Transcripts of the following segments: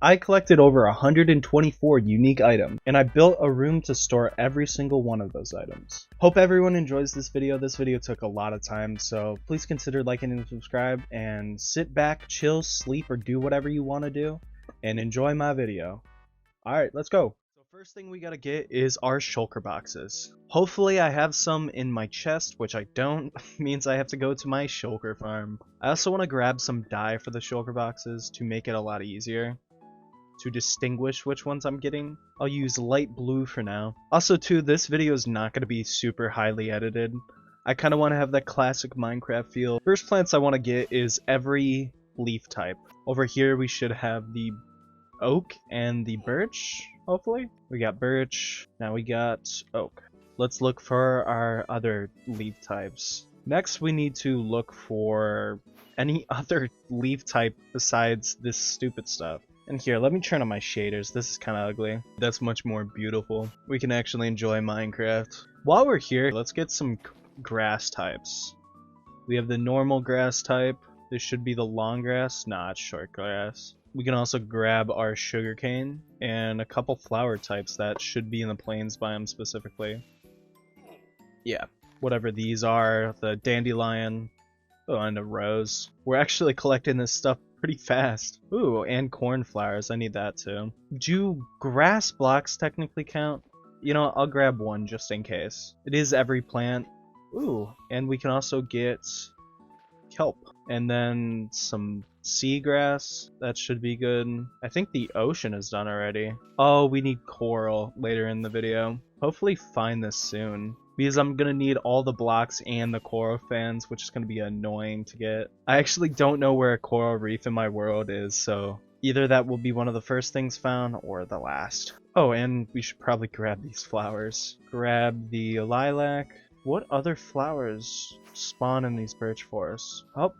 I collected over 124 unique items, and I built a room to store every single one of those items. Hope everyone enjoys this video. This video took a lot of time, so please consider liking and subscribe, and sit back, chill, sleep, or do whatever you want to do, and enjoy my video. Alright, let's go. So first thing we gotta get is our shulker boxes. Hopefully I have some in my chest, which I don't, means I have to go to my shulker farm. I also want to grab some dye for the shulker boxes to make it a lot easier to distinguish which ones I'm getting. I'll use light blue for now. Also too, this video is not going to be super highly edited. I kind of want to have that classic Minecraft feel. First plants I want to get is every leaf type. Over here we should have the oak and the birch, hopefully. We got birch, now we got oak. Let's look for our other leaf types. Next we need to look for any other leaf type besides this stupid stuff. And here, let me turn on my shaders. This is kind of ugly. That's much more beautiful. We can actually enjoy Minecraft. While we're here, let's get some grass types. We have the normal grass type. This should be the long grass. Nah, it's short grass. We can also grab our sugarcane and a couple flower types that should be in the plains biome specifically. Yeah, whatever these are. The dandelion. Oh, and a rose. We're actually collecting this stuff pretty fast. Ooh, and cornflowers. I need that too. Do grass blocks technically count? You know, I'll grab one just in case. It is every plant. Ooh, and we can also get kelp. And then some seagrass. That should be good. I think the ocean is done already. Oh, we need coral later in the video. Hopefully find this soon, because I'm gonna need all the blocks and the coral fans, which is gonna be annoying to get. I actually don't know where a coral reef in my world is, so either that will be one of the first things found or the last. Oh, and we should probably grab these flowers. Grab the lilac. What other flowers spawn in these birch forests? Oh,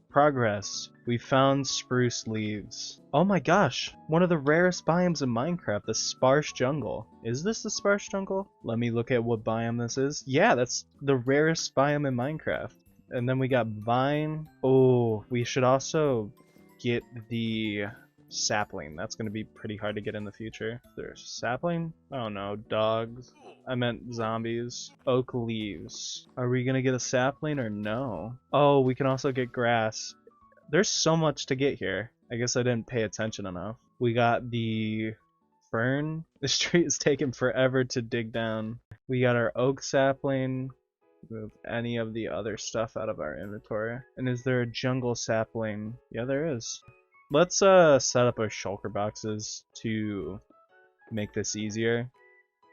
progress. We found spruce leaves. Oh my gosh, one of the rarest biomes in Minecraft, the sparse jungle. Is this the sparse jungle? Let me look at what biome this is. Yeah, that's the rarest biome in Minecraft. And then we got vine. Oh, we should also get the sapling. That's going to be pretty hard to get in the future. There's sapling? I don't know, dogs. I meant zombies. Oak leaves. Are we going to get a sapling or no? Oh, we can also get grass. There's so much to get here. I guess I didn't pay attention enough. We got the fern. This tree is taking forever to dig down. We got our oak sapling. Move any of the other stuff out of our inventory. And is there a jungle sapling? Yeah, there is. Let's set up our shulker boxes to make this easier.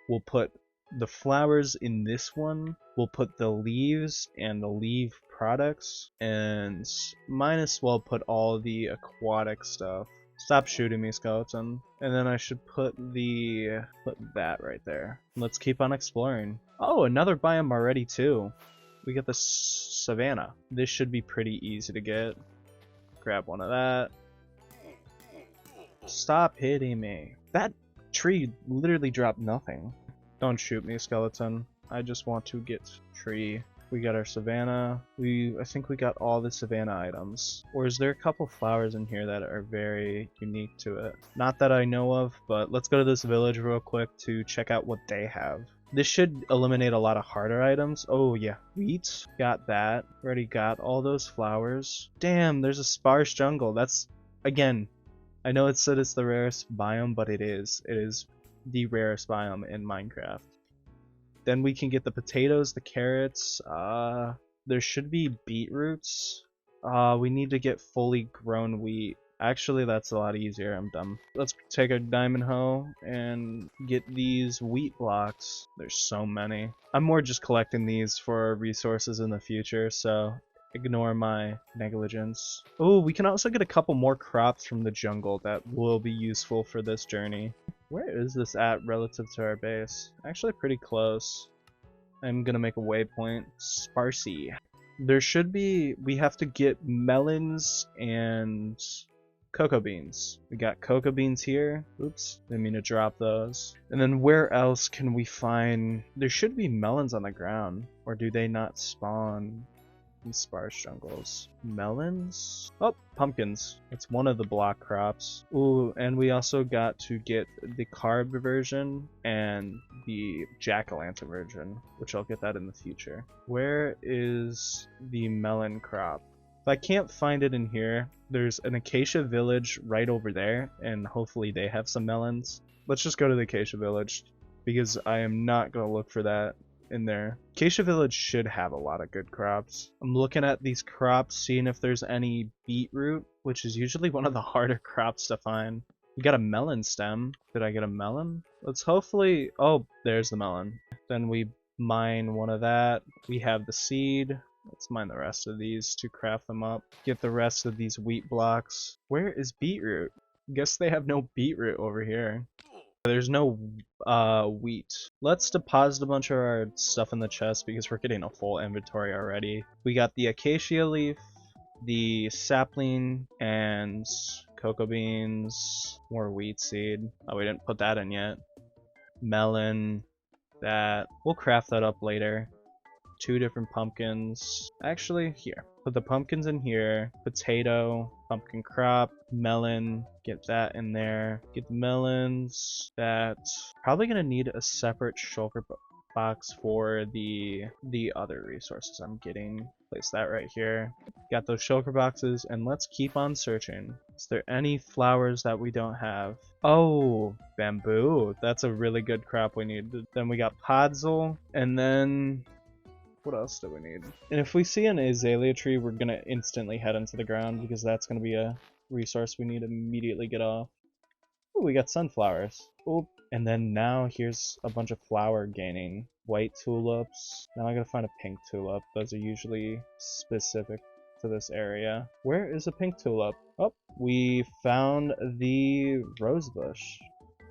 We'll put the flowers in this one. We'll put the leaves and the leaf products, and might as well put all the aquatic stuff. Stop shooting me, skeleton. And then I should put that right there. Let's keep on exploring. Oh, another biome already too. We got the savanna. This should be pretty easy to get. Grab one of that. Stop hitting me. That tree literally dropped nothing. Don't shoot me, skeleton. I just want to get tree. We got our savanna. I think we got all the savanna items. Or is there a couple flowers in here that are very unique to it? Not that I know of, but let's go to this village real quick to check out what they have. This should eliminate a lot of harder items. Oh yeah, wheat. Got that. Already got all those flowers. Damn, there's a sparse jungle. That's, again, I know it said it's the rarest biome, but it is. It is the rarest biome in Minecraft. Then we can get the potatoes, the carrots. There should be beetroots. We need to get fully grown wheat. Actually, that's a lot easier. I'm dumb. Let's take a diamond hoe and get these wheat blocks. There's so many. I'm more just collecting these for resources in the future, so ignore my negligence. Oh, we can also get a couple more crops from the jungle that will be useful for this journey. Where is this at relative to our base? Actually pretty close. I'm gonna make a waypoint. Sparsy. There should be, we have to get melons and cocoa beans. We got cocoa beans here. Oops, didn't mean to drop those. And then where else can we find, there should be melons on the ground, or do they not spawn? and sparse jungles. Melons? Oh, pumpkins. It's one of the block crops. Ooh, and we also got to get the carved version and the jack-o'-lantern version, which I'll get that in the future. Where is the melon crop? If I can't find it in here, there's an acacia village right over there, and hopefully they have some melons. Let's just go to the acacia village, because I am not going to look for that in there. Acacia village should have a lot of good crops. I'm looking at these crops, seeing if there's any beetroot, which is usually one of the harder crops to find. We got a melon stem. Did I get a melon? Let's hopefully... Oh, there's the melon. Then we mine one of that. We have the seed. Let's mine the rest of these to craft them up. Get the rest of these wheat blocks. Where is beetroot? Guess they have no beetroot over here. There's no wheat. Let's deposit a bunch of our stuff in the chest because we're getting a full inventory already. We got the acacia leaf, the sapling, and cocoa beans, more wheat seed. Oh, we didn't put that in yet. Melon, that. We'll craft that up later. 2 different pumpkins. Actually, here. Put the pumpkins in here. Potato, pumpkin crop, melon. Get that in there. Get the melons. That's probably gonna need a separate shulker box for the other resources I'm getting. Place that right here. Got those shulker boxes, and let's keep on searching. Is there any flowers that we don't have? Oh, bamboo. That's a really good crop we need. Then we got podzol, and then what else do we need? And if we see an azalea tree, we're gonna instantly head into the ground because that's gonna be a resource we need to immediately get off. Oh, we got sunflowers. Oh, and then now here's a bunch of flower gaining. White tulips. Now I gotta find a pink tulip. Those are usually specific to this area. Where is a pink tulip? Oh, we found the rose bush.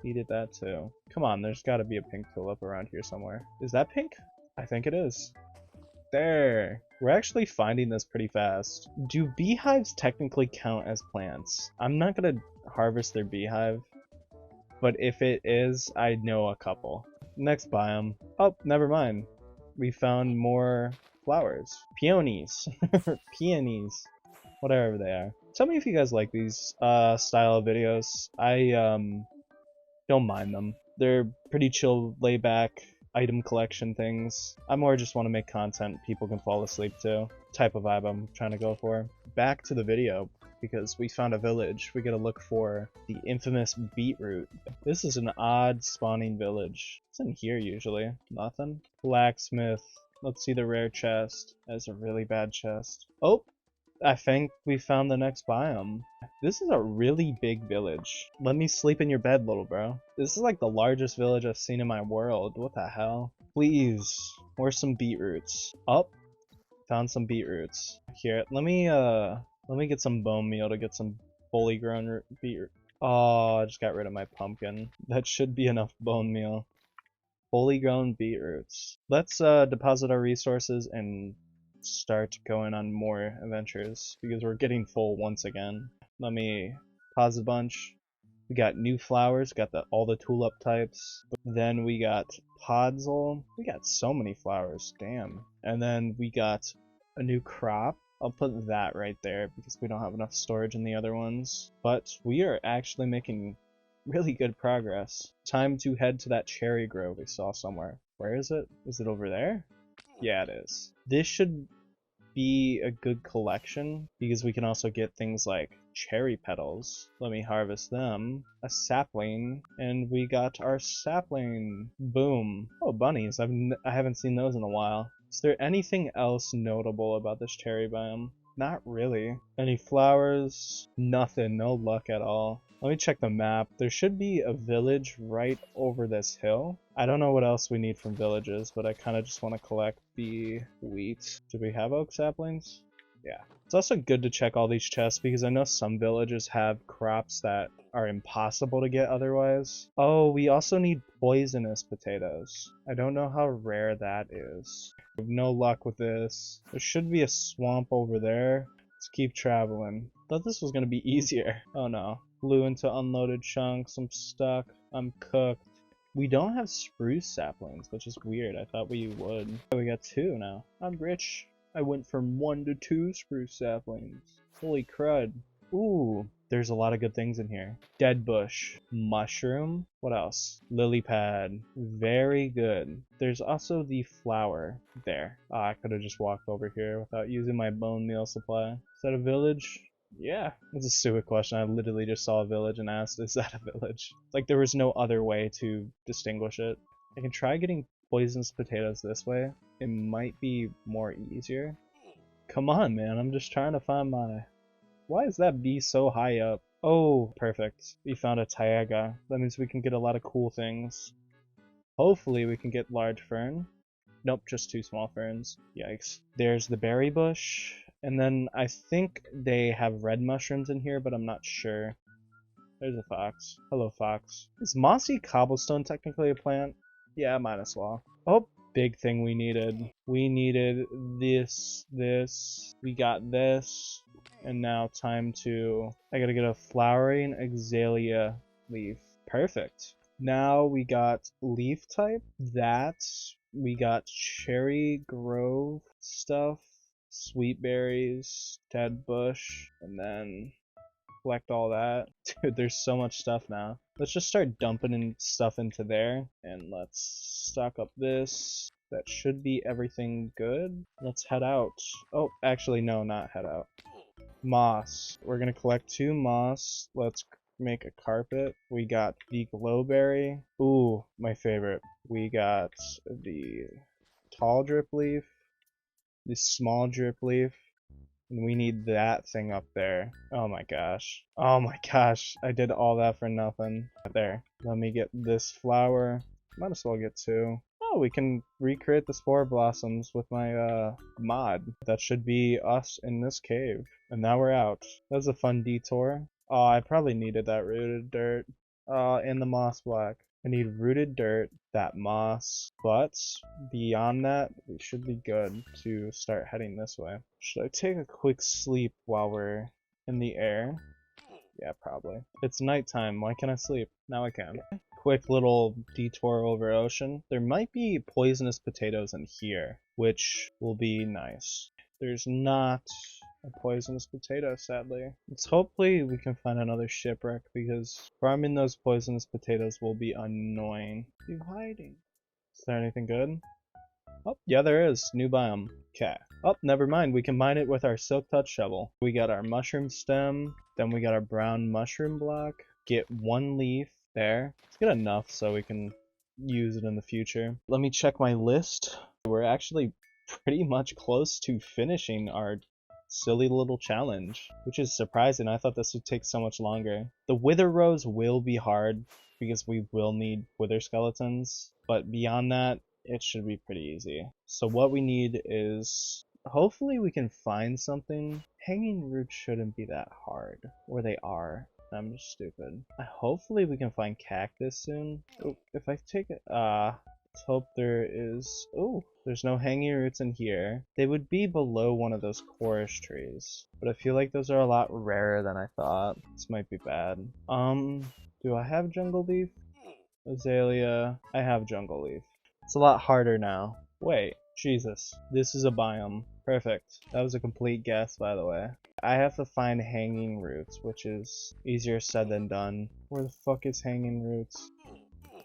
Needed that too. Come on, there's gotta be a pink tulip around here somewhere. Is that pink? I think it is. There. We're actually finding this pretty fast. Do beehives technically count as plants? I'm not gonna harvest their beehive, but if it is, I know a couple. Next biome. Oh, never mind. We found more flowers. Peonies. Peonies. Whatever they are. Tell me if you guys like these style of videos. I don't mind them. They're pretty chill, laid back item collection things. I more just want to make content people can fall asleep to. Type of vibe I'm trying to go for. Back to the video, because we found a village. We gotta look for the infamous beetroot. This is an odd spawning village. What's in here usually? Nothing? Blacksmith. Let's see the rare chest. That's a really bad chest. Oh! I think we found the next biome. This is a really big village. Let me sleep in your bed, little bro. This is like the largest village I've seen in my world. What the hell? Please, where's some beetroots? Oh, found some beetroots. Here, let me get some bone meal to get some fully grown beetroot. Oh, I just got rid of my pumpkin. That should be enough bone meal. Fully grown beetroots. Let's deposit our resources and start going on more adventures because we're getting full once again. Let me pause a bunch. We got new flowers, got all the tulip types. Then we got podzol. We got so many flowers, damn. And then we got a new crop. I'll put that right there because we don't have enough storage in the other ones. But we are actually making really good progress. Time to head to that cherry grove we saw somewhere. Where is it? Is it over there? Yeah, it is. This should be a good collection because we can also get things like cherry petals. Let me harvest them. A sapling, and we got our sapling. Boom. Oh, bunnies. I haven't seen those in a while. Is there anything else notable about this cherry biome? Not really. Any flowers? Nothing. No luck at all. Let me check the map. There should be a village right over this hill. I don't know what else we need from villages, but I kind of just want to collect the wheat. Do we have oak saplings? Yeah. It's also good to check all these chests because I know some villages have crops that are impossible to get otherwise. Oh, we also need poisonous potatoes. I don't know how rare that is. We have no luck with this. There should be a swamp over there. Let's keep traveling. Thought this was gonna be easier. Oh no. Flew into unloaded chunks. I'm stuck. I'm cooked. We don't have spruce saplings, which is weird. I thought we would. We got 2 now. I'm rich. I went from 1 to 2 spruce saplings. Holy crud. Ooh, there's a lot of good things in here. Dead bush, mushroom, what else? Lily pad, very good. There's also the flower there. I could have just walked over here without using my bone meal supply. Is that a village? Yeah, that's a stupid question. I literally just saw a village and asked, is that a village? Like there was no other way to distinguish it. I can try getting poisonous potatoes this way. It might be more easier. Come on, man, I'm just trying to find my... Why is that bee so high up? Oh, perfect. We found a Taiga. That means we can get a lot of cool things. Hopefully we can get large fern. Nope, just 2 small ferns. Yikes. There's the berry bush. And then I think they have red mushrooms in here, but I'm not sure. There's a fox. Hello, fox. Is mossy cobblestone technically a plant? Yeah, might as well. Oh, big thing we needed. We needed this. We got this. And now time to... I gotta get a flowering azalea leaf. Perfect. Now we got leaf type. We got cherry grove stuff. Sweet berries. Dead bush. And then... collect all that. Dude, there's so much stuff now. Let's just start dumping stuff into there. And let's stock up this. That should be everything good. Let's head out. Oh, actually, no, not head out. Moss. We're gonna collect 2 moss. Let's make a carpet. We got the glowberry. Ooh, my favorite. We got the tall drip leaf. The small drip leaf. And we need that thing up there. Oh my gosh. Oh my gosh. I did all that for nothing. There. Let me get this flower. Might as well get 2. Oh, we can recreate the spore blossoms with my mod. That should be us in this cave. And now we're out. That was a fun detour. Oh, I probably needed that rooted dirt. And the moss block. I need rooted dirt, that moss, but beyond that, we should be good to start heading this way. Should I take a quick sleep while we're in the air? Yeah, probably. It's nighttime, why can't I sleep? Now I can. Quick little detour over ocean. There might be poisonous potatoes in here, which will be nice. There's not a poisonous potato, sadly. Hopefully we can find another shipwreck, because farming those poisonous potatoes will be annoying. You hiding? Is there anything good? Oh, yeah, there is. New biome. Okay. Oh, never mind. We can mine it with our silk touch shovel. We got our mushroom stem. Then we got our brown mushroom block. Get 1 leaf there. Let's get enough so we can use it in the future. Let me check my list. We're actually pretty much close to finishing our silly little challenge, which is surprising. I thought this would take so much longer. The wither rows will be hard because we will need wither skeletons, but beyond that, it should be pretty easy. So what we need is, hopefully we can find something. Hanging roots shouldn't be that hard, or they are. I'm just stupid. Hopefully we can find cactus soon. Oh, if I take it, let's hope there is... Oh, there's no hanging roots in here. They would be below one of those chorus trees, but I feel like those are a lot rarer than I thought. This might be bad. Do I have jungle leaf? Azalea. I have jungle leaf. It's a lot harder now. Wait, Jesus. This is a biome. Perfect. That was a complete guess, by the way. I have to find hanging roots, which is easier said than done. Where the fuck is hanging roots?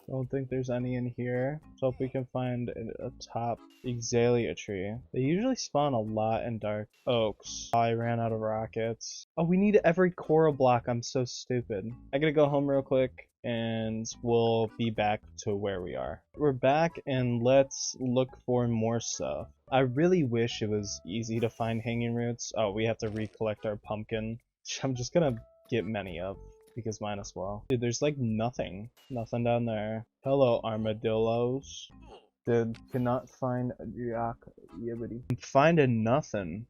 Don't think there's any in here. So hope we can find a top azalea tree. They usually spawn a lot in dark oaks. Oh, I ran out of rockets. Oh, we need every coral block. I'm so stupid. I gotta go home real quick and we'll be back to where we are. We're back and let's look for more stuff. I really wish it was easy to find hanging roots. Oh, we have to recollect our pumpkin, which I'm just gonna get many of, because might as well. Dude, there's like nothing down there. Hello, armadillos. Dude, cannot find a jack yibbity. I'm finding nothing.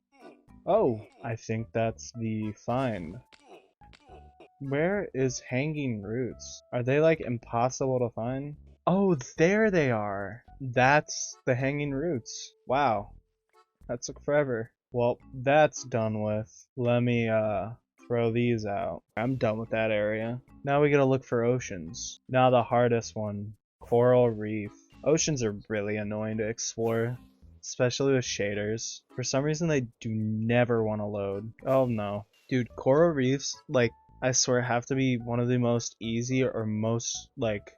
Oh, I think that's the find. Where is hanging roots? Are they like impossible to find? Oh, there they are. That's the hanging roots. Wow, that took forever. Well, that's done with. Let me throw these out. I'm done with that area. Now we gotta look for oceans. Now the hardest one, coral reef. Oceans are really annoying to explore. especially with shaders. For some reason, they do never want to load. Oh no. Dude, coral reefs, like, I swear have to be one of the most easy or most, like,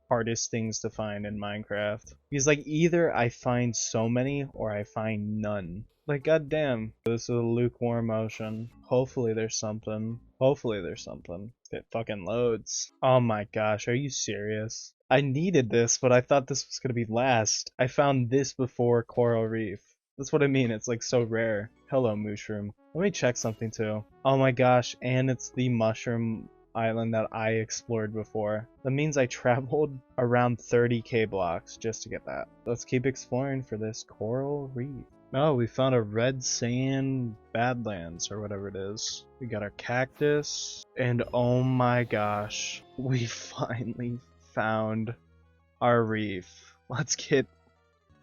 hardest things to find in Minecraft. Because, like, either I find so many or I find none. Like, goddamn. This is a lukewarm ocean. Hopefully there's something. Hopefully there's something. It fucking loads. Oh my gosh, are you serious? I needed this, but I thought this was gonna be last. I found this before Coral Reef. That's what I mean, it's like so rare. Hello, mushroom. Let me check something too. Oh my gosh, and it's the mushroom island that I explored before. That means I traveled around 30k blocks just to get that. Let's keep exploring for this coral reef. Oh, we found a red sand badlands or whatever it is. We got our cactus, and oh my gosh, we finally found our reef. Let's get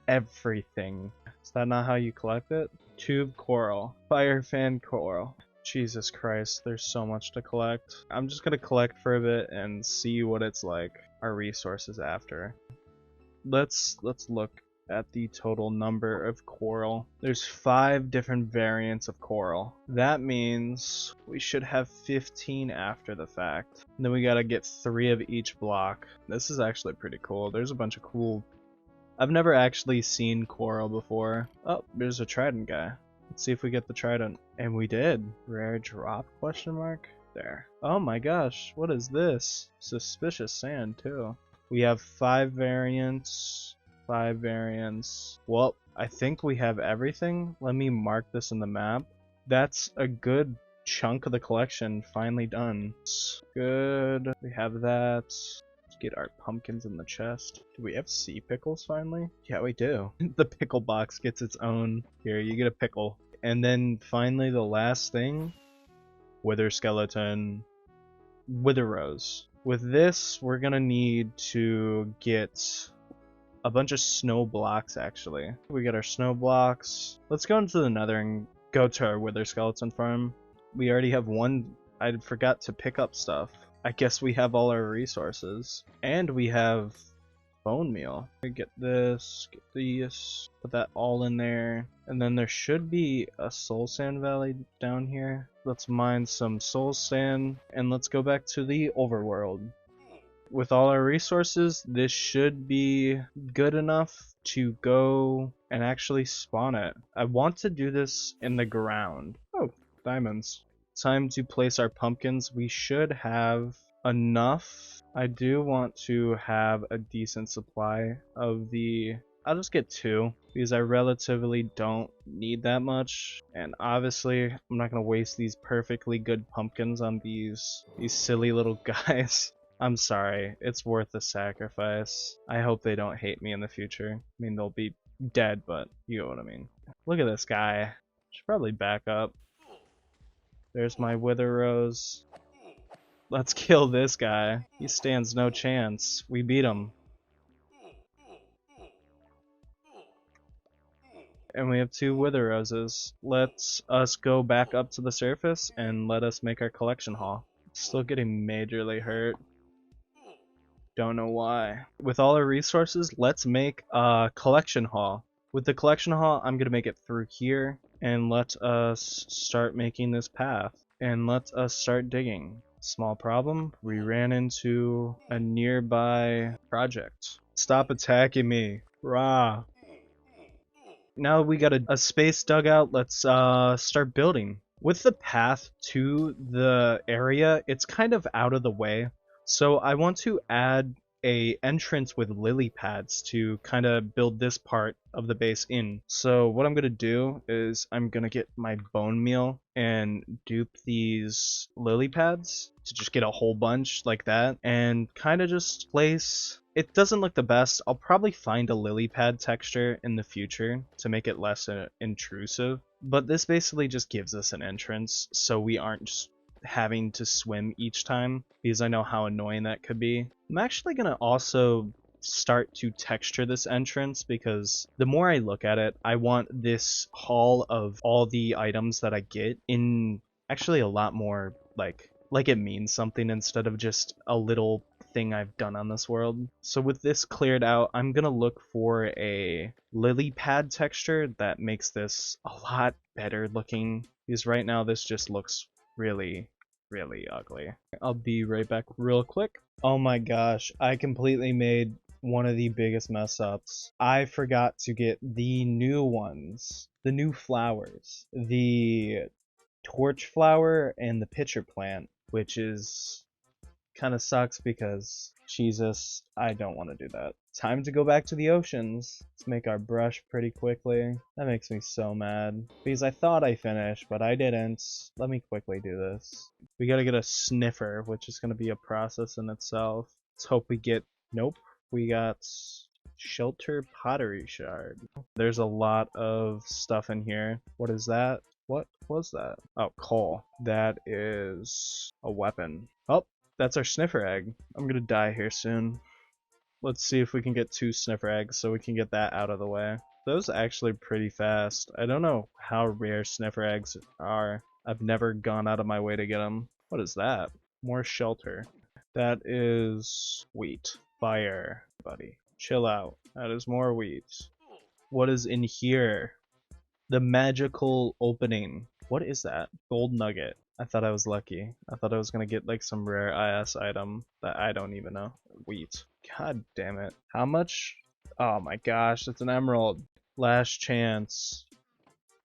everything. Is that not how you collect it? Tube coral, fire fan coral. Jesus Christ, there's so much to collect. I'm just gonna collect for a bit and see what it's like, our resources after. Let's look at the total number of coral. There's 5 different variants of coral. That means we should have 15 after the fact. And then we gotta get 3 of each block. This is actually pretty cool. There's a bunch of cool... I've never actually seen coral before. Oh, there's a trident guy. Let's see if we get the trident. And we did. Rare drop, question mark? There. Oh my gosh, what is this? Suspicious sand too. We have 5 variants. 5 variants. Well, I think we have everything. Let me mark this in the map. That's a good chunk of the collection finally done. Good. We have that. Let's get our pumpkins in the chest. Do we have sea pickles finally? Yeah, we do. The pickle box gets its own. Here, you get a pickle. And then finally the last thing. Wither skeleton. Wither rose. With this, we're gonna need to get a bunch of snow blocks, actually. We got our snow blocks. Let's go into the nether and go to our wither skeleton farm. We already have one. I forgot to pick up stuff. I guess we have all our resources. And we have bone meal. We get this, get these, put that all in there. And then there should be a soul sand valley down here. Let's mine some soul sand and let's go back to the overworld. With all our resources, this should be good enough to go and actually spawn it. I want to do this in the ground. Oh, diamonds. Time to place our pumpkins. We should have enough. I do want to have a decent supply of the... I'll just get 2 because I relatively don't need that much. And obviously, I'm not going to waste these perfectly good pumpkins on these silly little guys. I'm sorry, it's worth the sacrifice. I hope they don't hate me in the future. I mean, they'll be dead, but you know what I mean. Look at this guy. Should probably back up. There's my wither rose. Let's kill this guy. He stands no chance. We beat him. And we have 2 wither roses. Let's us go back up to the surface and let us make our collection haul. Still getting majorly hurt. Don't know why. With all our resources, let's make a collection haul. With the collection haul, I'm gonna make it through here, and let us start making this path, and let us start digging. Small problem, we ran into a nearby project. Stop attacking me, rah. Now we got a space dug out, let's start building. With the path to the area, it's kind of out of the way. So I want to add a entrance with lily pads to kind of build this part of the base in. So what I'm going to do is I'm going to get my bone meal and dupe these lily pads to just get a whole bunch like that and kind of just place... It doesn't look the best. I'll probably find a lily pad texture in the future to make it less intrusive. But this basically just gives us an entrance so we aren't just having to swim each time, because I know how annoying that could be. I'm actually going to also start to texture this entrance because the more I look at it, I want this haul of all the items that I get in actually a lot more like it means something instead of just a little thing I've done on this world. So with this cleared out, I'm gonna look for a lily pad texture that makes this a lot better looking, because right now this just looks really, really ugly. I'll be right back real quick. Oh my gosh, I completely made one of the biggest mess ups. I forgot to get the new ones, the new flowers, the torch flower and the pitcher plant, which is kind of sucks because Jesus, I don't want to do that. Time to go back to the oceans. Let's make our brush pretty quickly. That makes me so mad because I thought I finished, but I didn't. Let me quickly do this. We gotta get a sniffer, which is gonna be a process in itself. Let's hope we get, nope, we got shelter pottery shard. There's a lot of stuff in here. What is that? What was that? Oh, coal. That is a weapon. Oh, that's our sniffer egg. I'm gonna die here soon. Let's see if we can get 2 sniffer eggs so we can get that out of the way. Those are actually pretty fast. I don't know how rare sniffer eggs are. I've never gone out of my way to get them. What is that? More shelter. That is wheat. Fire, buddy. Chill out. That is more wheat. What is in here? The magical opening. What is that? Gold nugget. I thought I was lucky. I thought I was gonna get like some rare IS item that I don't even know. Wheat. God damn it. How much? Oh my gosh, it's an emerald. Last chance.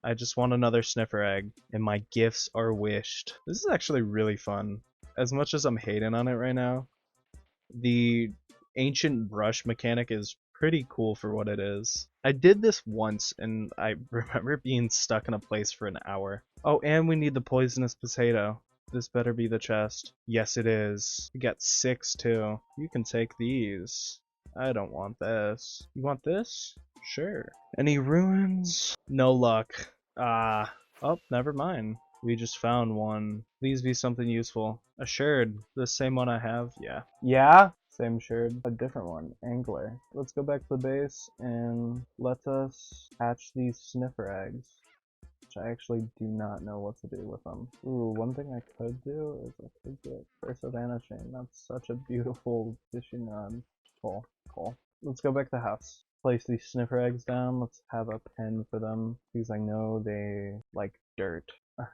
I just want another sniffer egg, and my gifts are wished. This is actually really fun. As much as I'm hating on it right now, the ancient brush mechanic is pretty cool for what it is. I did this once and I remember being stuck in a place for an hour. Oh, and we need the poisonous potato. This better be the chest. Yes, it is. We got 6 too. You can take these. I don't want this. You want this? Sure. Any ruins? No luck. Ah. Oh, never mind. We just found one. Please be something useful. Assured. The same one I have? Yeah. Yeah? Same shard. A different one. Angler. Let's go back to the base and let us hatch these sniffer eggs. Which I actually do not know what to do with them. Ooh, one thing I could do is I could get Curse Vanishing. That's such a beautiful fishing rod. Cool. Cool. Let's go back to the house. Place these sniffer eggs down. Let's have a pen for them because I know they like dirt.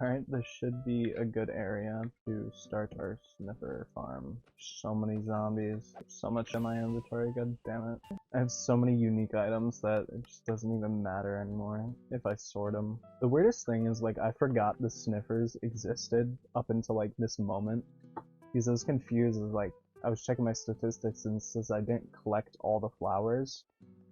Alright, this should be a good area to start our sniffer farm. So many zombies. So much in my inventory, god damn it. I have so many unique items that it just doesn't even matter anymore if I sort them. The weirdest thing is like I forgot the sniffers existed up until like this moment. Because I was confused, like I was checking my statistics and since I didn't collect all the flowers,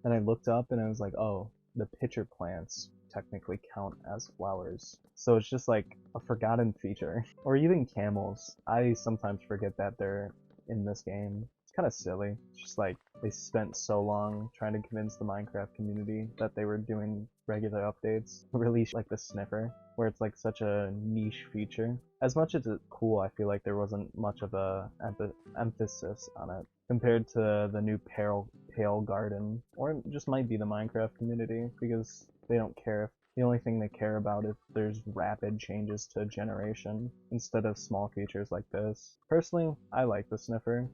and I looked up and I was like, oh, the pitcher plants technically count as flowers. So it's just like a forgotten feature. Or even camels. I sometimes forget that they're in this game. It's kind of silly. It's just like they spent so long trying to convince the Minecraft community that they were doing regular updates. Release like the sniffer, where it's like such a niche feature. As much as it's cool, I feel like there wasn't much of a emphasis on it compared to the new Pale Garden, or it just might be the Minecraft community because they don't care. The only thing they care about is there's rapid changes to generation instead of small features like this. Personally, I like the sniffer,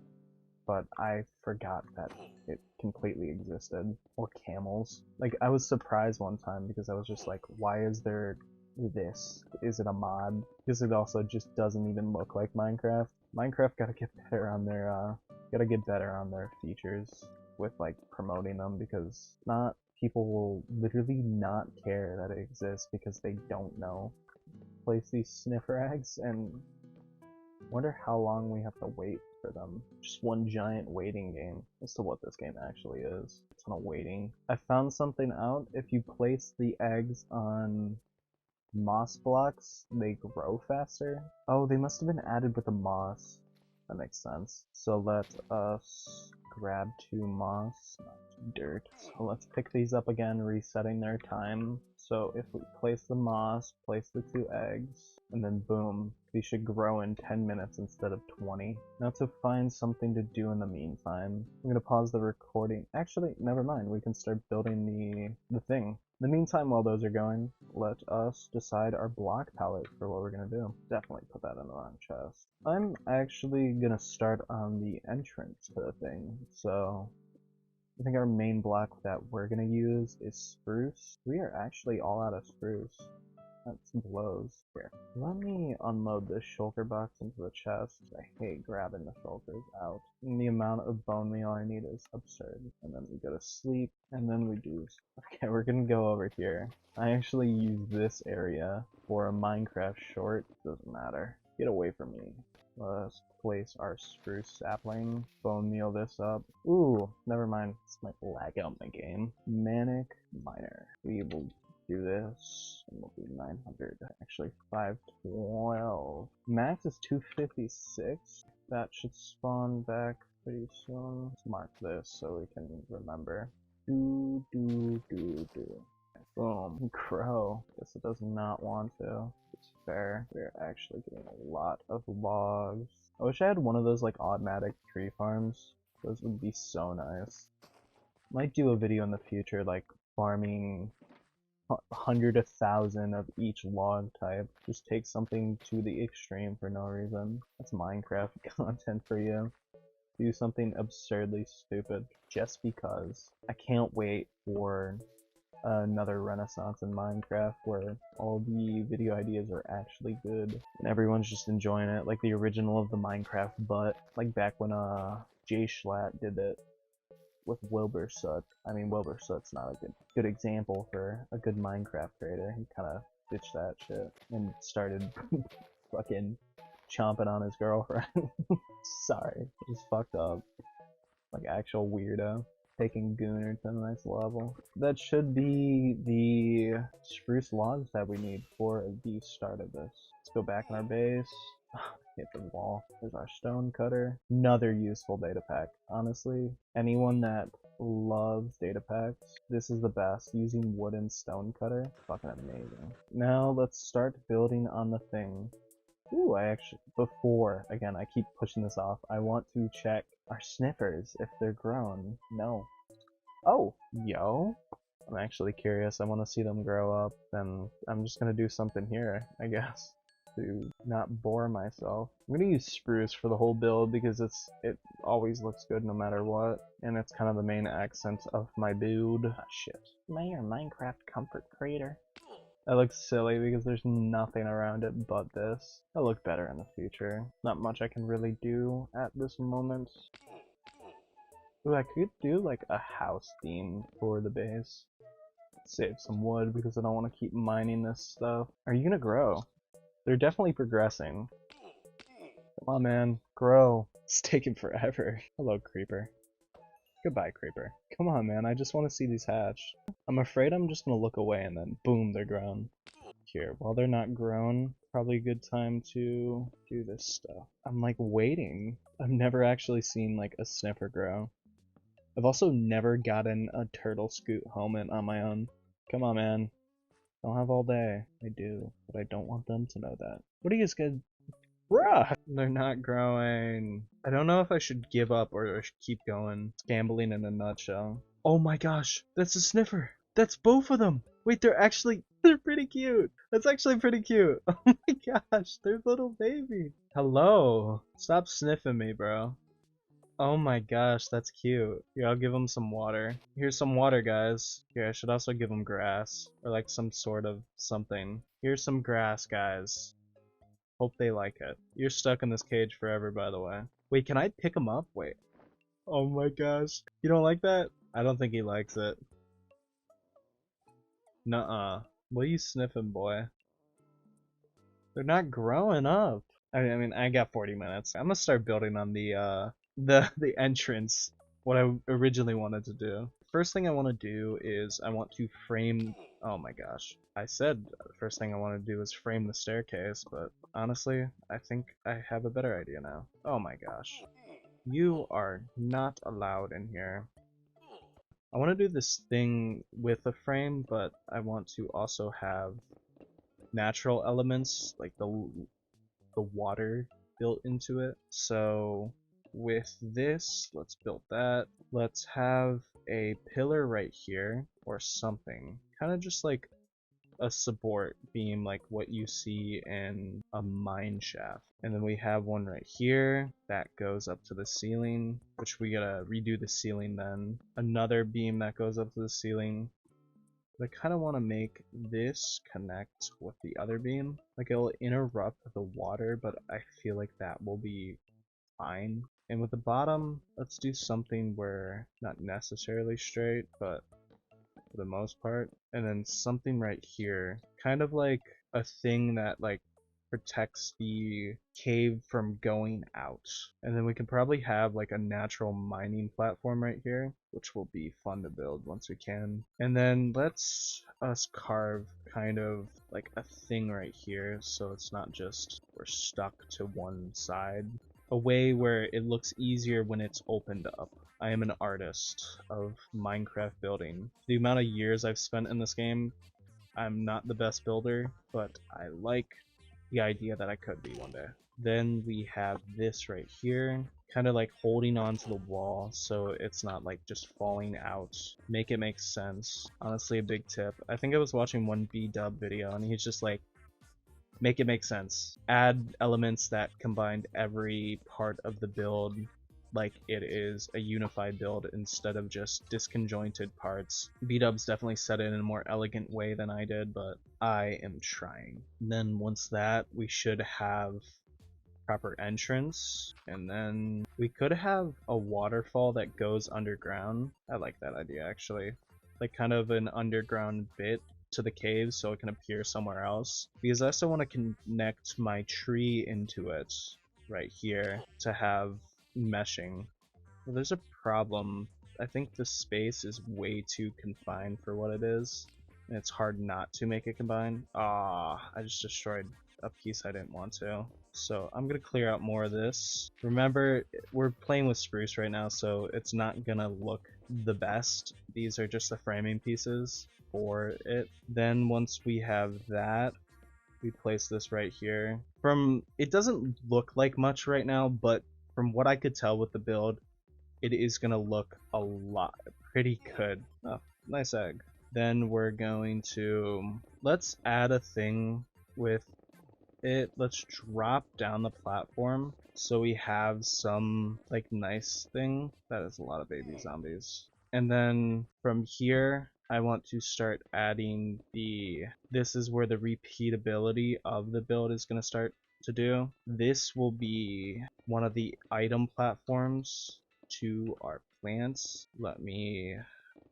but I forgot that it completely existed. Or camels. Like, I was surprised one time because I was just like, why is there this? Is it a mod? Because it also just doesn't even look like Minecraft. Minecraft gotta get better on their features with like promoting them, because not people will literally not care that it exists because they don't know. Place these sniffer eggs and wonder how long we have to wait for them. Just one giant waiting game as to what this game actually is. A ton of waiting. I found something out. If you place the eggs on moss blocks, they grow faster. Oh, they must have been added with the moss. That makes sense. So let us grab 2 moss, not dirt. So let's pick these up again, resetting their time. So if we place the moss, place the 2 eggs, and then boom, these should grow in 10 minutes instead of 20. Now to find something to do in the meantime, I'm gonna pause the recording. Actually, never mind, we can start building the thing. In the meantime, while those are going, let us decide our block palette for what we're gonna do. Definitely put that in the wrong chest. I'm actually gonna start on the entrance to the thing, so I think our main block that we're gonna use is spruce. We are actually all out of spruce. That's blows. Here, let me unload this shulker box into the chest. I hate grabbing the shulkers out. And the amount of bone meal I need is absurd. And then we go to sleep, and then we do... Okay, we're gonna go over here. I actually use this area for a Minecraft short. Doesn't matter. Get away from me. Let's place our spruce sapling. Bone meal this up. Ooh, never mind. This might lag out my game. Manic miner. We will do this, and we'll do 900. Actually, 512. Max is 256. That should spawn back pretty soon. Let's mark this so we can remember. Do. Boom. Crow. Guess it does not want to. It's fair. We're actually getting a lot of logs. I wish I had one of those like automatic tree farms. Those would be so nice. Might do a video in the future like farming 100, 1,000 of each log type. Just take something to the extreme for no reason. That's Minecraft content for you. Do something absurdly stupid just because. I can't wait for another renaissance in Minecraft where all the video ideas are actually good and everyone's just enjoying it, like the original of the Minecraft butt, like back when Jay Schlatt did it with Wilbur-Soot. I mean, Wilbur-Soot's not a good example for a good Minecraft creator. He kind of ditched that shit and started fucking chomping on his girlfriend. Sorry, it's fucked up. Like actual weirdo. Taking Gooner to the next level. That should be the spruce logs that we need for the start of this. Let's go back in our base. Hit the wall. There's our stone cutter. Another useful data pack. Honestly, anyone that loves data packs, this is the best. Using wood and stone cutter, fucking amazing. Now let's start building on the thing. Ooh, again, I keep pushing this off. I want to check our sniffers if they're grown. No. Oh, yo. I'm actually curious. I want to see them grow up, and I'm just gonna do something here, I guess, to not bore myself. I'm gonna use spruce for the whole build because it always looks good no matter what, and it's kind of the main accent of my build. Ah, shit. Am I your Minecraft comfort creator? That looks silly because there's nothing around it but this. It'll look better in the future. Not much I can really do at this moment. Ooh, I could do like a house theme for the base. Save some wood because I don't want to keep mining this stuff. Are you gonna grow? They're definitely progressing. Come on, man. Grow. It's taking forever. Hello, creeper. Goodbye, creeper. Come on, man. I just want to see these hatch. I'm afraid I'm just gonna look away and then boom, they're grown. Here, while they're not grown, probably a good time to do this stuff. I'm like waiting. I've never actually seen like a sniffer grow. I've also never gotten a turtle scoot helmet on my own. Come on, man. Don't have all day. I do, but I don't want them to know that. What are you guys? Bruh! They're not growing. I don't know if I should give up or I should keep going. It's gambling in a nutshell. Oh my gosh, that's a sniffer. That's both of them. Wait, they're pretty cute. That's actually pretty cute. Oh my gosh, they're little baby. Hello. Stop sniffing me, bro. Oh my gosh, that's cute. Here, I'll give them some water. Here's some water, guys. Here, I should also give them grass. Or like some sort of something. Here's some grass, guys. Hope they like it. You're stuck in this cage forever, by the way. Wait, can I pick him up? Wait. Oh my gosh. You don't like that? I don't think he likes it. Nuh-uh. What are you sniffing, boy? They're not growing up. I mean, I got 40 minutes. I'm gonna start building on the entrance. What I originally wanted to do. First thing I want to do is I want to frame... Oh my gosh. I said the first thing I want to do is frame the staircase, but honestly, I think I have a better idea now. Oh my gosh. You are not allowed in here. I want to do this thing with a frame, but I want to also have natural elements, like the water built into it. So with this, let's build that. Let's have a pillar right here, or something. Kind of just like a support beam, like what you see in a mine shaft. And then we have one right here that goes up to the ceiling, which we gotta redo the ceiling then. Another beam that goes up to the ceiling. I kind of want to make this connect with the other beam. Like it'll interrupt the water, but I feel like that will be fine. And with the bottom, let's do something where not necessarily straight, but for the most part. And then something right here, kind of like a thing that like protects the cave from going out. And then we can probably have like a natural mining platform right here, which will be fun to build once we can. And then let's us carve kind of like a thing right here, so it's not just we're stuck to one side. A way where it looks easier when it's opened up. I am an artist of Minecraft building. The amount of years I've spent in this game, I'm not the best builder, but I like the idea that I could be one day. Then we have this right here, kind of like holding onto the wall so it's not like just falling out. Make it make sense. Honestly, a big tip. I think I was watching one B-dub video and he's just like, make it make sense. Add elements that combined every part of the build like it is a unified build instead of just disconjointed parts. B-dubs definitely said it in a more elegant way than I did, but I am trying. And then once that, we should have proper entrance, and then we could have a waterfall that goes underground. I like that idea actually. Like kind of an underground bit to the cave so it can appear somewhere else, because I also want to connect my tree into it right here to have meshing. Well, there's a problem. I think the space is way too confined for what it is, and it's hard not to make it combine. Ah, I just destroyed a piece I didn't want to. So I'm gonna clear out more of this. Remember, we're playing with spruce right now, so it's not gonna look the best. These are just the framing pieces for it. Then once we have that, we place this right here. It doesn't look like much right now, but from what I could tell with the build, it is gonna look a lot pretty good. Oh, nice egg. Then we're going to, let's add a thing with it. Let's drop down the platform so we have some like nice thing. That is a lot of baby zombies. And then from here, I want to start adding this is where the repeatability of the build is going to start to do. This will be one of the item platforms to our plants. Let me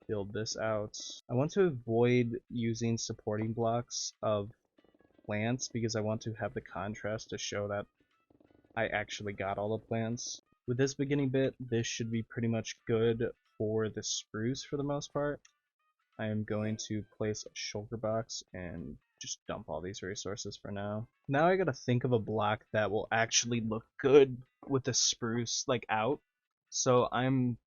build this out. I want to avoid using supporting blocks of plants because I want to have the contrast to show that I actually got all the plants. With this beginning bit, this should be pretty much good for the spruce for the most part. I am going to place a shulker box and just dump all these resources for now. Now I gotta think of a block that will actually look good with the spruce like out. So I'm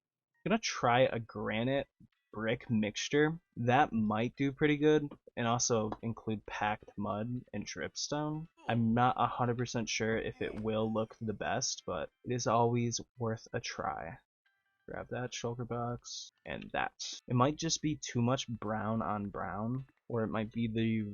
gonna try a granite brick mixture. That might do pretty good, and also include packed mud and dripstone. I'm not 100% sure if it will look the best, but it is always worth a try. Grab that shulker box and that. It might just be too much brown on brown, or it might be the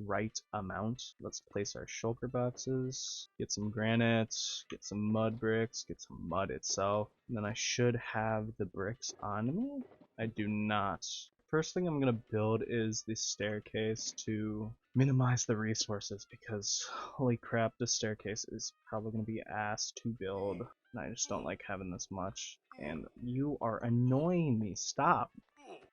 right amount. Let's place our shulker boxes, get some granite, get some mud bricks, get some mud itself, and then I should have the bricks on me. I do not. First thing I'm gonna build is the staircase to minimize the resources, because holy crap, this staircase is probably gonna be ass to build. And I just don't like having this much. And you are annoying me. Stop.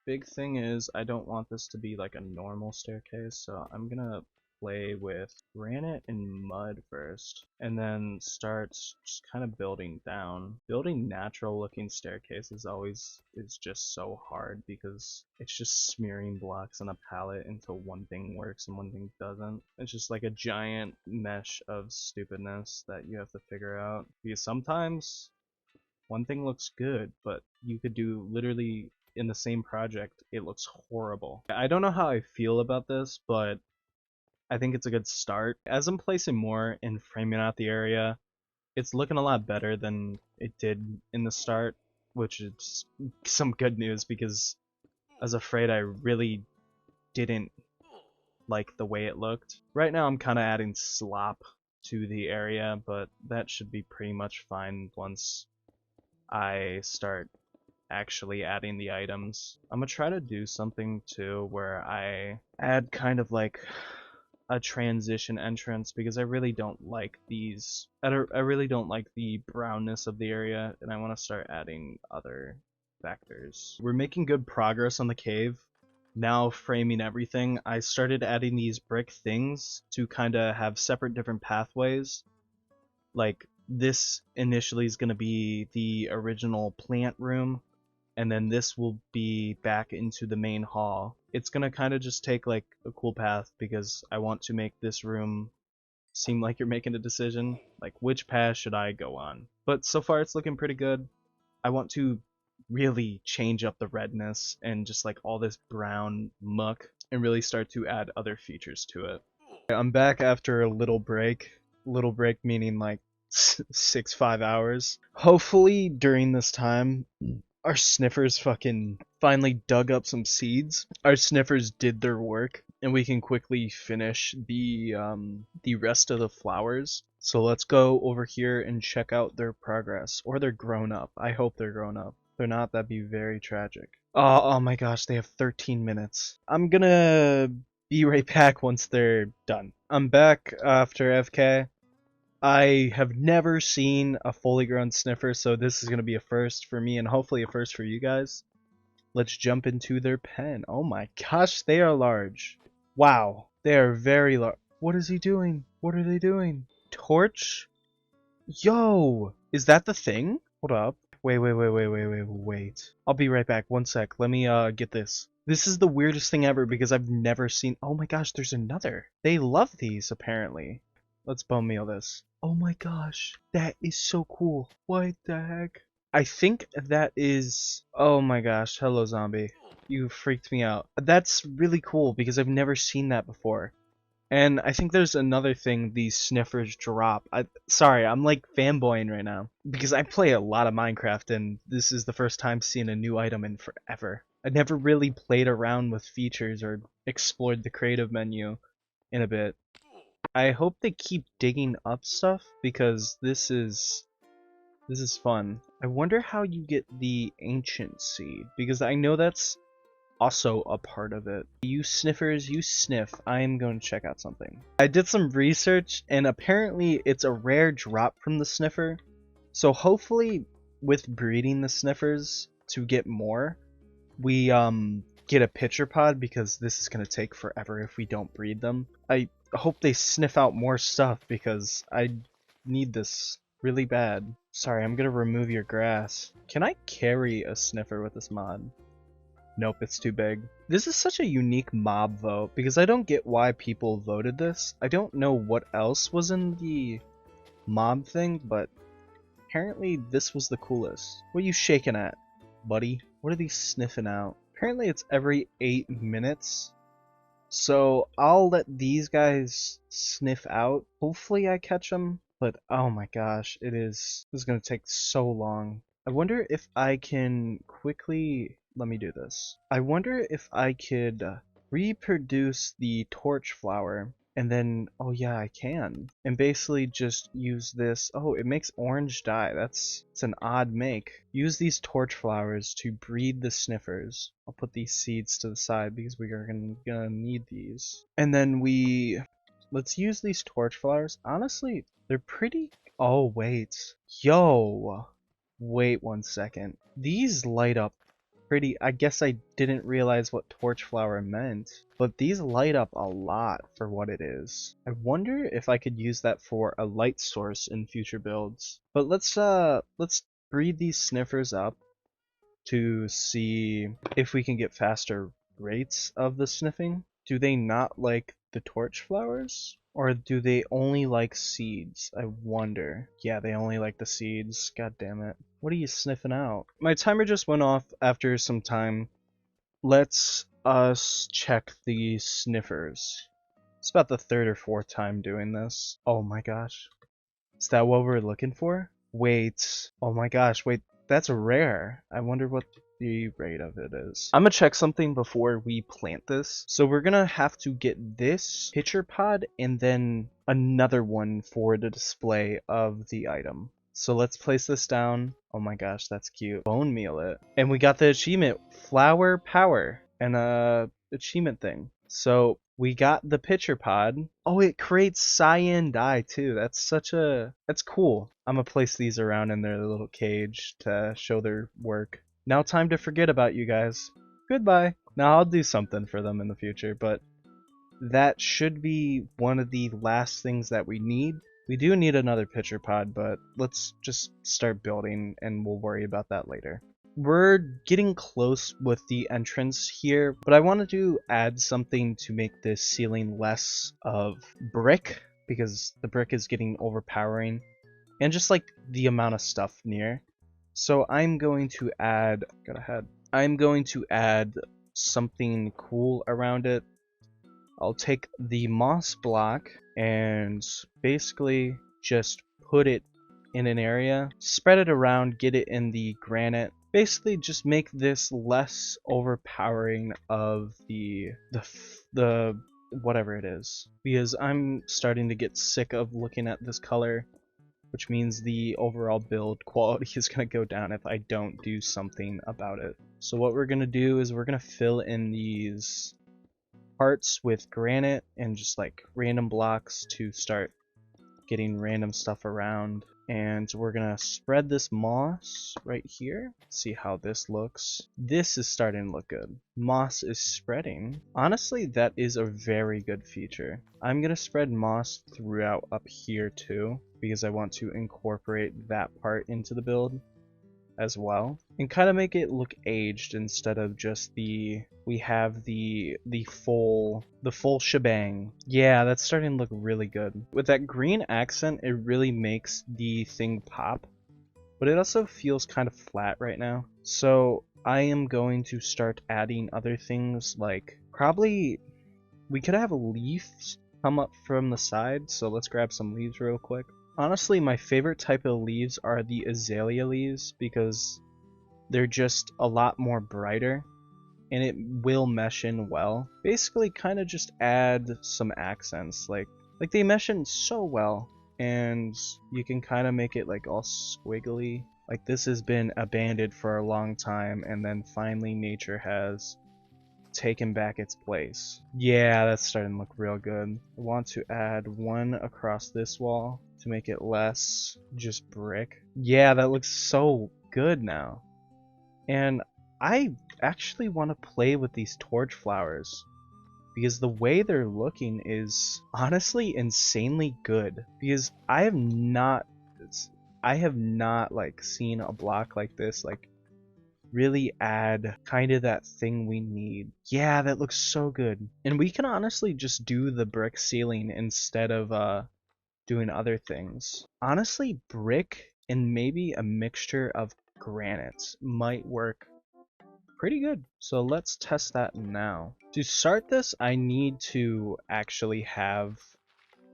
Big thing is, I don't want this to be like a normal staircase, so I'm gonna play with granite and mud first, and then start just kind of building down. Building natural looking staircases is just so hard because it's just smearing blocks on a palette until one thing works and one thing doesn't. It's just like a giant mesh of stupidness that you have to figure out, because sometimes one thing looks good, but you could do literally in the same project, it looks horrible. I don't know how I feel about this, but I think it's a good start. As I'm placing more and framing out the area, it's looking a lot better than it did in the start, which is some good news because I was afraid I really didn't like the way it looked. Right now I'm kind of adding slop to the area, but that should be pretty much fine once I start actually adding the items. I'm gonna try to do something too where I add kind of like a transition entrance, because I really don't like these. I really don't like the brownness of the area, and I want to start adding other factors. We're making good progress on the cave. Now framing everything, I started adding these brick things to kind of have separate different pathways. Like this initially is going to be the original plant room, and then this will be back into the main hall. It's gonna kind of just take like a cool path, because I want to make this room seem like you're making a decision, like which path should I go on. But so far it's looking pretty good. I want to really change up the redness and just like all this brown muck, and really start to add other features to it. I'm back after a little break meaning like 5 hours. Hopefully during this time our sniffers fucking finally dug up some seeds. Our sniffers did their work, and we can quickly finish the rest of the flowers. So let's go over here and check out their progress. Or they're grown up. I hope they're grown up. If they're not, that'd be very tragic. Oh my gosh, they have 13 minutes. I'm gonna be right back once they're done. I'm back after FK. I have never seen a fully grown sniffer, so this is going to be a first for me and hopefully a first for you guys. Let's jump into their pen. Oh my gosh, they are large. Wow, they are very large. What is he doing? What are they doing? Torch? Yo, is that the thing? Hold up. Wait. I'll be right back. One sec. Let me get this. This is the weirdest thing ever because I've never seen. Oh my gosh, there's another. They love these apparently. Let's bone meal this. Oh my gosh, that is so cool. What the heck? I think that is... Oh my gosh, hello zombie. You freaked me out. That's really cool because I've never seen that before. And I think there's another thing these sniffers drop. Sorry, I'm like fanboying right now. Because I play a lot of Minecraft and this is the first time seeing a new item in forever. I never really played around with features or explored the creative menu in a bit. I hope they keep digging up stuff because this is fun. I wonder how you get the ancient seed, because I know that's also a part of it. You sniffers, you sniff. I am going to check out something. I did some research and apparently it's a rare drop from the sniffer. So hopefully with breeding the sniffers to get more, we get a pitcher pod, because this is going to take forever if we don't breed them. I hope they sniff out more stuff because I need this really bad. Sorry, I'm gonna remove your grass. Can I carry a sniffer with this mod? Nope, it's too big. This is such a unique mob vote because I don't get why people voted this. I don't know what else was in the mob thing, but apparently this was the coolest. What are you shaking at, buddy? What are these sniffing out? Apparently it's every 8 minutes. So I'll let these guys sniff out. Hopefully I catch them. But oh my gosh, this is going to take so long. I wonder if I can quickly... Let me do this. I wonder if I could reproduce the torch flower. And then, oh yeah, I can. And basically just use this. Oh, it makes orange dye. It's an odd make. Use these torch flowers to breed the sniffers. I'll put these seeds to the side because we are gonna need these. And then let's use these torch flowers. Honestly, they're pretty... Oh, wait. Yo. Wait 1 second. These light up pretty... I guess I didn't realize what torch flower meant, but these light up a lot for what it is. I wonder if I could use that for a light source in future builds. But let's breed these sniffers up to see if we can get faster rates of the sniffing. Do they not like the torch flowers? Or do they only like seeds? I wonder. Yeah, they only like the seeds. God damn it. What are you sniffing out? My timer just went off after some time. Let's us check the sniffers. It's about the 3rd or 4th time doing this. Oh my gosh. Is that what we're looking for? Wait. Oh my gosh, wait. That's rare. I wonder what... the rate of it is. I'm gonna check something before we plant this. So we're gonna have to get this pitcher pod and then another one for the display of the item. So let's place this down. Oh my gosh, that's cute. Bone meal it. And we got the achievement, flower power, and a achievement thing. So we got the pitcher pod. Oh, it creates cyan dye too. That's cool. I'm gonna place these around in their little cage to show their work. Now time to forget about you guys. Goodbye. Now I'll do something for them in the future, but that should be one of the last things that we need. We do need another pitcher pod, but let's just start building and we'll worry about that later. We're getting close with the entrance here, but I wanted to add something to make this ceiling less of brick, because the brick is getting overpowering, and just like the amount of stuff near. So I'm going to add, I'm going to add something cool around it. I'll take the moss block and basically just put it in an area, spread it around, get it in the granite. Basically just make this less overpowering of the whatever it is, because I'm starting to get sick of looking at this color, which means the overall build quality is going to go down if I don't do something about it. So what we're going to do is we're going to fill in these parts with granite and just like random blocks to start getting random stuff around. And we're gonna spread this moss right here. See how this looks. This is starting to look good. Moss is spreading. Honestly, that is a very good feature. I'm gonna spread moss throughout up here too, because I want to incorporate that part into the build as well, and kind of make it look aged instead of just we have the full shebang. Yeah, that's starting to look really good. With that green accent, it really makes the thing pop, but it also feels kind of flat right now. So I am going to start adding other things, like probably we could have leaves come up from the side. So let's grab some leaves real quick. Honestly, my favorite type of leaves are the azalea leaves, because they're just a lot more brighter and it will mesh in well. Basically kind of just add some accents, like they mesh in so well, and you can kind of make it like all squiggly. Like this has been abandoned for a long time, and then finally nature has taken back its place. Yeah, that's starting to look real good. I want to add one across this wall to make it less just brick. Yeah, that looks so good now. And I actually want to play with these torch flowers, because the way they're looking is honestly insanely good. Because I have not like seen a block like this like really add kind of that thing we need. Yeah, that looks so good. And we can honestly just do the brick ceiling instead of doing other things. Honestly, brick and maybe a mixture of granite might work pretty good. So let's test that now. To start this, I need to actually have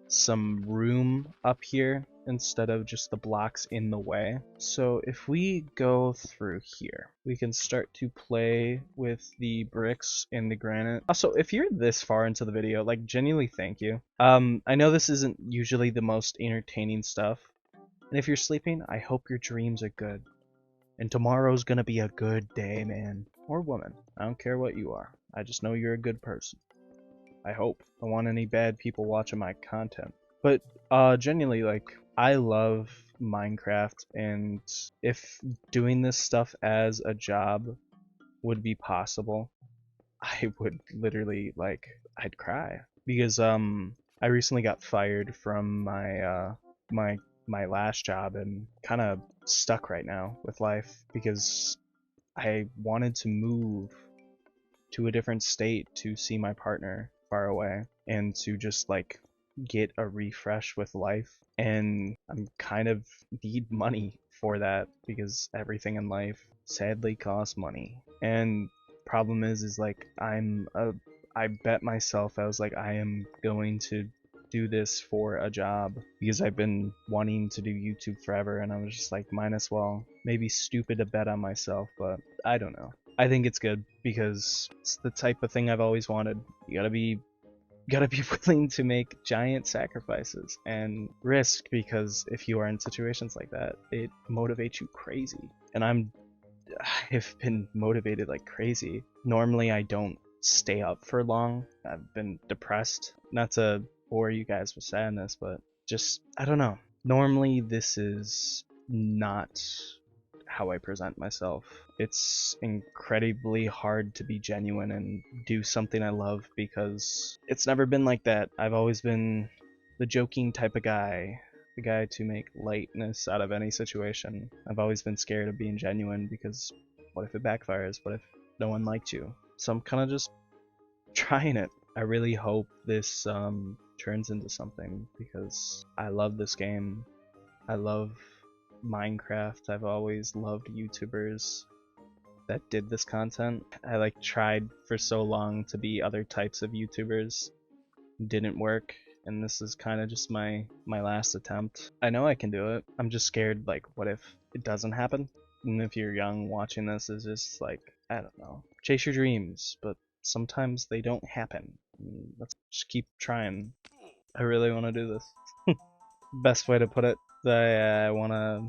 some room up here instead of just the blocks in the way. So if we go through here, we can start to play with the bricks and the granite. Also, if you're this far into the video, like, genuinely thank you. I know this isn't usually the most entertaining stuff, and if you're sleeping, I hope your dreams are good. And tomorrow's gonna be a good day, man. Or woman. I don't care what you are. I just know you're a good person. I hope. I don't want any bad people watching my content. But genuinely, like, I love Minecraft, and if doing this stuff as a job would be possible, I would literally, like, I'd cry. Because I recently got fired from my my last job, and kind of stuck right now with life because I wanted to move to a different state to see my partner far away and to just like get a refresh with life. And I'm kind of need money for that, because everything in life sadly costs money. And problem is like I bet myself, I was like, I am going to do this for a job because I've been wanting to do YouTube forever, and I was just like, might as well. Maybe stupid to bet on myself, but I don't know. I think it's good because it's the type of thing I've always wanted. You gotta be willing to make giant sacrifices and risk, because if you are in situations like that, it motivates you crazy. And I've been motivated like crazy. Normally I don't stay up for long. I've been depressed. Not to bore you guys with sadness, but just, I don't know. Normally this is not how I present myself. It's incredibly hard to be genuine and do something I love because it's never been like that. I've always been the joking type of guy, the guy to make lightness out of any situation. I've always been scared of being genuine because what if it backfires? What if no one liked you? So I'm kind of just trying it. I really hope this turns into something because I love this game. I love Minecraft. I've always loved YouTubers that did this content. I like tried for so long to be other types of YouTubers. Didn't work, and this is kind of just my last attempt. I know I can do it. I'm just scared, like, what if it doesn't happen? And if you're young watching this, is just like, I don't know. Chase your dreams, but sometimes they don't happen. Let's just keep trying. I really want to do this. Best way to put it, I wanna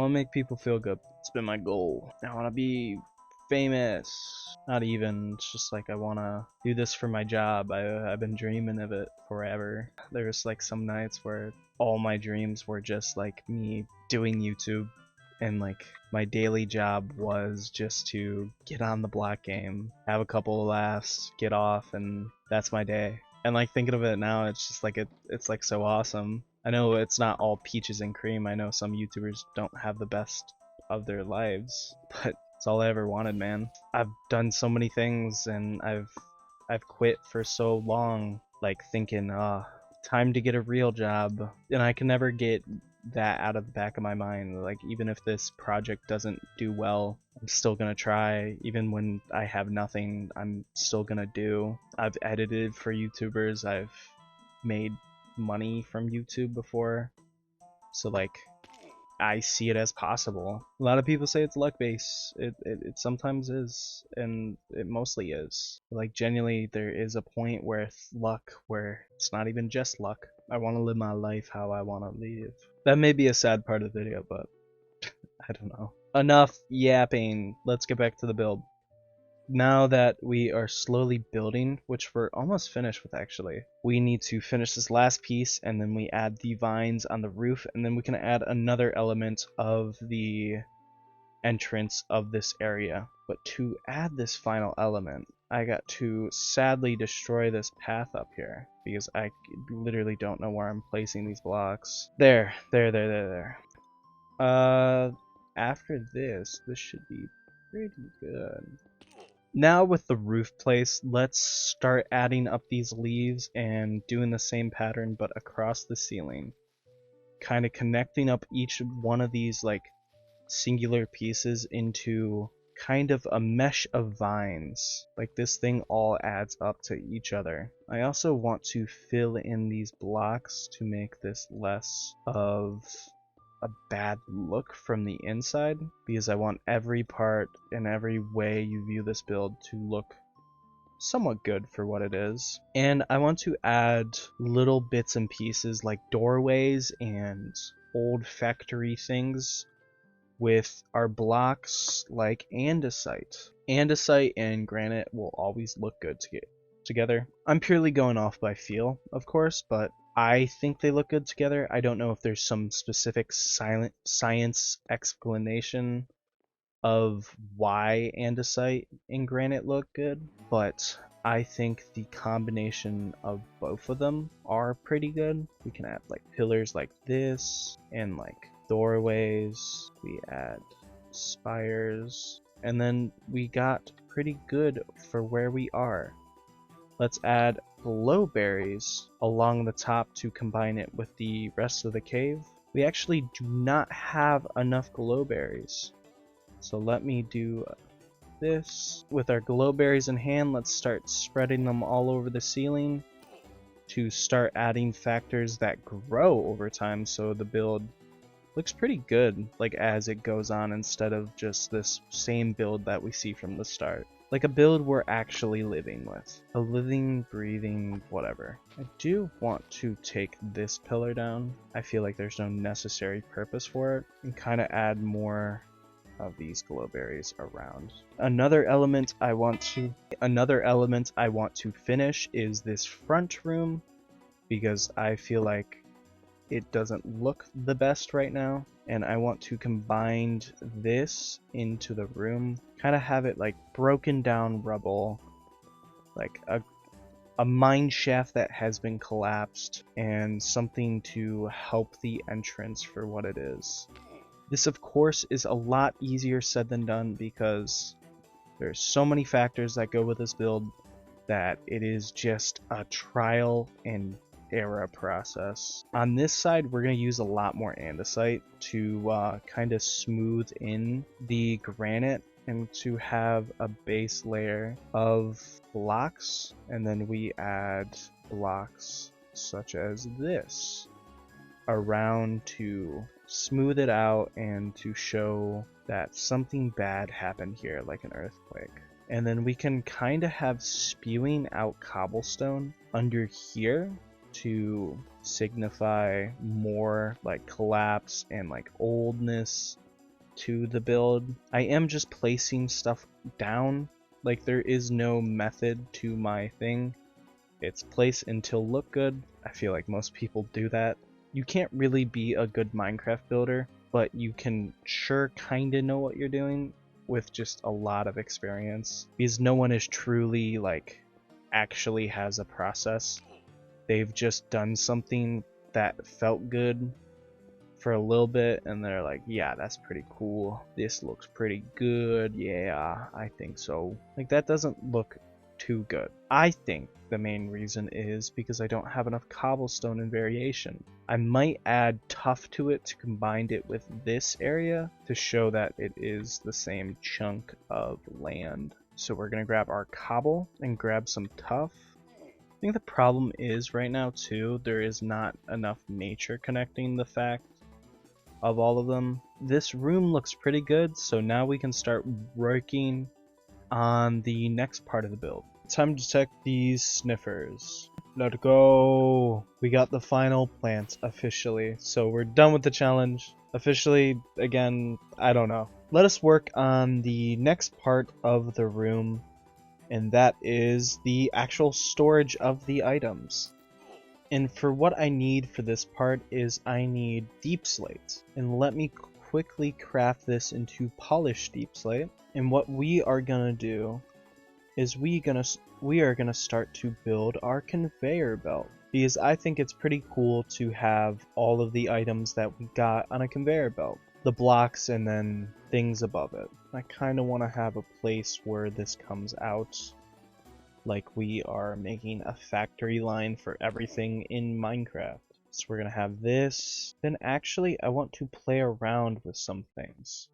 make people feel good. It's been my goal. I wanna be famous. Not even, it's just like I wanna do this for my job. I've been dreaming of it forever. There's like some nights where all my dreams were just like me doing YouTube, and like my daily job was just to get on the block game, have a couple of laughs, get off, and that's my day. And like thinking of it now, it's just like it's like so awesome. I know it's not all peaches and cream. I know some YouTubers don't have the best of their lives, but it's all I ever wanted, man. I've done so many things, and I've quit for so long, like thinking, time to get a real job, and I can never get that out of the back of my mind. Like, even if this project doesn't do well, I'm still gonna try. Even when I have nothing, I'm still gonna do. I've edited for YouTubers. I've made money from YouTube before, so like I see it as possible. A lot of people say it's luck based. It sometimes is, and it mostly is. Like, genuinely, there is a point where it's luck, where it's not even just luck. I want to live my life how I want to live. That may be a sad part of the video, but I don't know. Enough yapping. Let's get back to the build. Now that we are slowly building, which we're almost finished with actually, we need to finish this last piece, and then we add the vines on the roof, and then we can add another element of the entrance of this area. But to add this final element, I got to sadly destroy this path up here because I literally don't know where I'm placing these blocks. There. After this should be pretty good. Now with the roof place, let's start adding up these leaves and doing the same pattern but across the ceiling. Kind of connecting up each one of these like singular pieces into kind of a mesh of vines. Like, this thing all adds up to each other. I also want to fill in these blocks to make this less of a bad look from the inside, because I want every part and every way you view this build to look somewhat good for what it is. And I want to add little bits and pieces like doorways and old factory things with our blocks like andesite. Andesite and granite will always look good together. I'm purely going off by feel, of course, but I think they look good together. I don't know if there's some specific science explanation of why andesite and granite look good, but I think the combination of both of them are pretty good. We can add like pillars like this, and like doorways. We add spires, and then we got pretty good for where we are. Let's add glowberries along the top to combine it with the rest of the cave. We actually do not have enough glowberries, so let me do this. With our glowberries in hand, let's start spreading them all over the ceiling. to start adding factors that grow over time, so the build looks pretty good like as it goes on, instead of just this same build that we see from the start. Like a build we're actually living with. A living, breathing, whatever. I do want to take this pillar down. I feel like there's no necessary purpose for it, and kind of add more of these glowberries around. Another element I want to finish is this front room, because I feel like it doesn't look the best right now, and I want to combine this into the room, kind of have it like broken down rubble, like a mine shaft that has been collapsed, and something to help the entrance for what it is. This of course is a lot easier said than done, because there's so many factors that go with this build that it is just a trial and error process. On this side, we're going to use a lot more andesite to kind of smooth in the granite, and to have a base layer of blocks, and then we add blocks such as this around to smooth it out and to show that something bad happened here, like an earthquake. And then we can kind of have spewing out cobblestone under here to signify more like collapse and like oldness to the build. I am just placing stuff down, like there is no method to my thing. It's place until look good. I feel like most people do that. You can't really be a good Minecraft builder, but you can sure kinda know what you're doing with just a lot of experience, because no one is truly like actually has a process. They've just done something that felt good for a little bit, and they're like, yeah, that's pretty cool. This looks pretty good. Yeah, I think so. Like, that doesn't look too good. I think the main reason is because I don't have enough cobblestone and variation. I might add tuff to it to combine it with this area to show that it is the same chunk of land. So we're gonna grab our cobble and grab some tuff. I think the problem is right now too, there is not enough nature connecting the fact of all of them. This room looks pretty good, so now we can start working on the next part of the build. Time to check these sniffers. Let's go! We got the final plant officially, so we're done with the challenge. Officially, again, I don't know. Let us work on the next part of the room, and that is the actual storage of the items. And for what I need for this part is I need deep slate. And let me quickly craft this into polished deep slate. And what we are gonna do is we are gonna start to build our conveyor belt, because I think it's pretty cool to have all of the items that we got on a conveyor belt, the blocks and then things above it. I kind of want to have a place where this comes out like we are making a factory line for everything in Minecraft. So we're gonna have this. Then actually I want to play around with some things.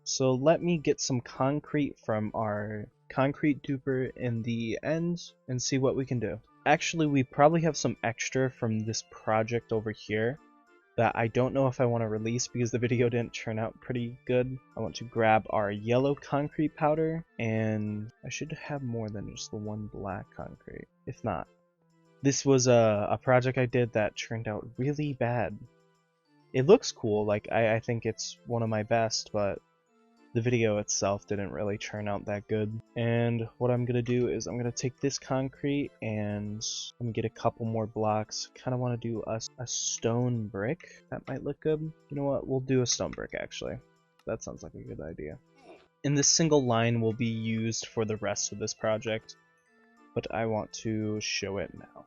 So let me get some concrete from our concrete duper in the end and see what we can do. Actually, we probably have some extra from this project over here that I don't know if I want to release because the video didn't turn out pretty good. I want to grab our yellow concrete powder, and I should have more than just the one black concrete. If not, this was a project I did that turned out really bad. It looks cool, like I think it's one of my best, but the video itself didn't really turn out that good. And what I'm gonna do is I'm gonna take this concrete and I'm gonna get a couple more blocks. Kind of want to do a stone brick. That might look good. You know what? We'll do a stone brick actually. That sounds like a good idea. And this single line will be used for the rest of this project, but I want to show it now.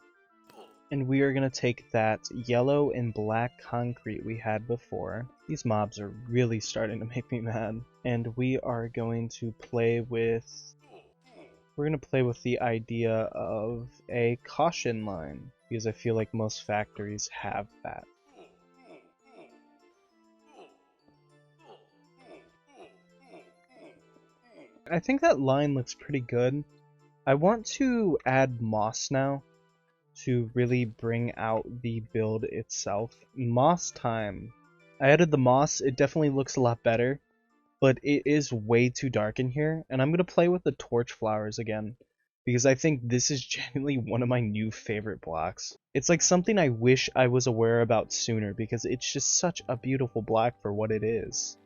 And we are going to take that yellow and black concrete we had before. These mobs are really starting to make me mad. And we are going to play with... We're going to play with the idea of a caution line, because I feel like most factories have that. I think that line looks pretty good. I want to add moss now, to really bring out the build itself. Moss time. I added the moss. It definitely looks a lot better, but it is way too dark in here, and I'm going to play with the torch flowers again, because I think this is genuinely one of my new favorite blocks. It's like something I wish I was aware about sooner, because it's just such a beautiful block for what it is.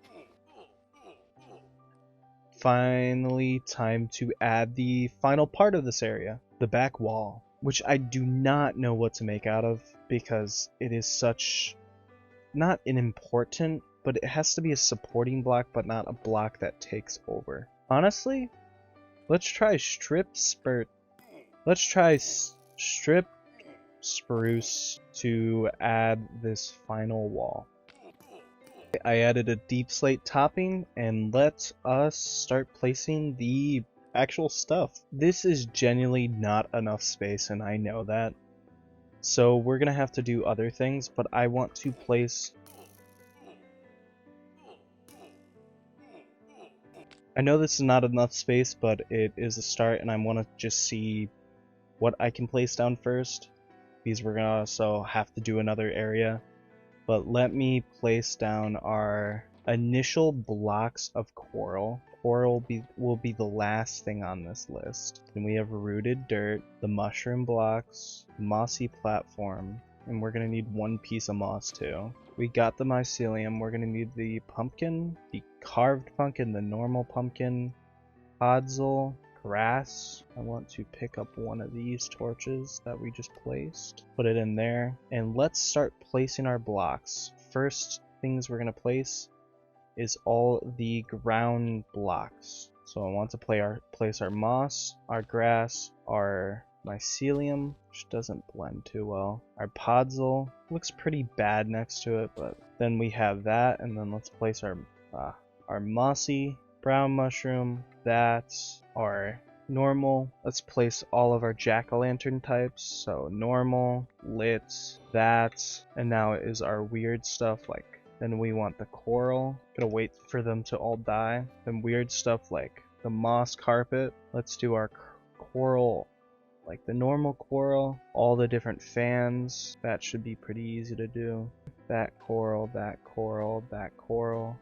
Finally, time to add the final part of this area, the back wall, which I do not know what to make out of, because it is such, not an important, but it has to be a supporting block, but not a block that takes over. Honestly, let's try strip spurt. Let's try strip spruce to add this final wall. I added a deep slate topping, and let us start placing the actual stuff. This is genuinely not enough space, and I know that. So we're gonna have to do other things, but I want to place... I know this is not enough space, but it is a start, and I want to just see what I can place down first, because we're gonna also have to do another area. But let me place down our initial blocks of coral. Coral will be the last thing on this list. Then we have rooted dirt, the mushroom blocks, mossy platform, and we're gonna need one piece of moss too. We got the mycelium. We're gonna need the pumpkin, the carved pumpkin, the normal pumpkin, podzol, grass. I want to pick up one of these torches that we just placed, put it in there, and let's start placing our blocks. First things we're gonna place is all the ground blocks. So I want to place our moss, our grass, our mycelium, which doesn't blend too well. Our podzol looks pretty bad next to it, but then we have that, and then let's place our mossy brown mushroom. That's our normal. Let's place all of our jack-o'-lantern types. So normal, lit, that, and now it is our weird stuff. Like, then we want the coral. Gonna wait for them to all die. Then weird stuff like the moss carpet. Let's do our coral, like the normal coral, all the different fans. That should be pretty easy to do. That coral, that coral, that coral.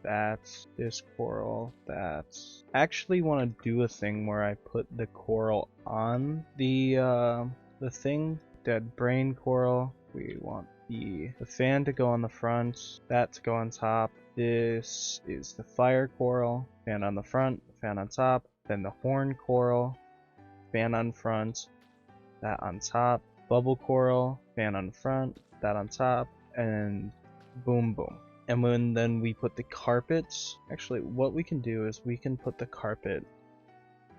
That's this coral. That's... I actually want to do a thing where I put the coral on the thing. Dead brain coral. We want the fan to go on the front, that to go on top. This is the fire coral. Fan on the front, fan on top. Then the horn coral, fan on front, that on top. Bubble coral, fan on front, that on top, and boom boom. And then we put the carpets. Actually, what we can do is we can put the carpet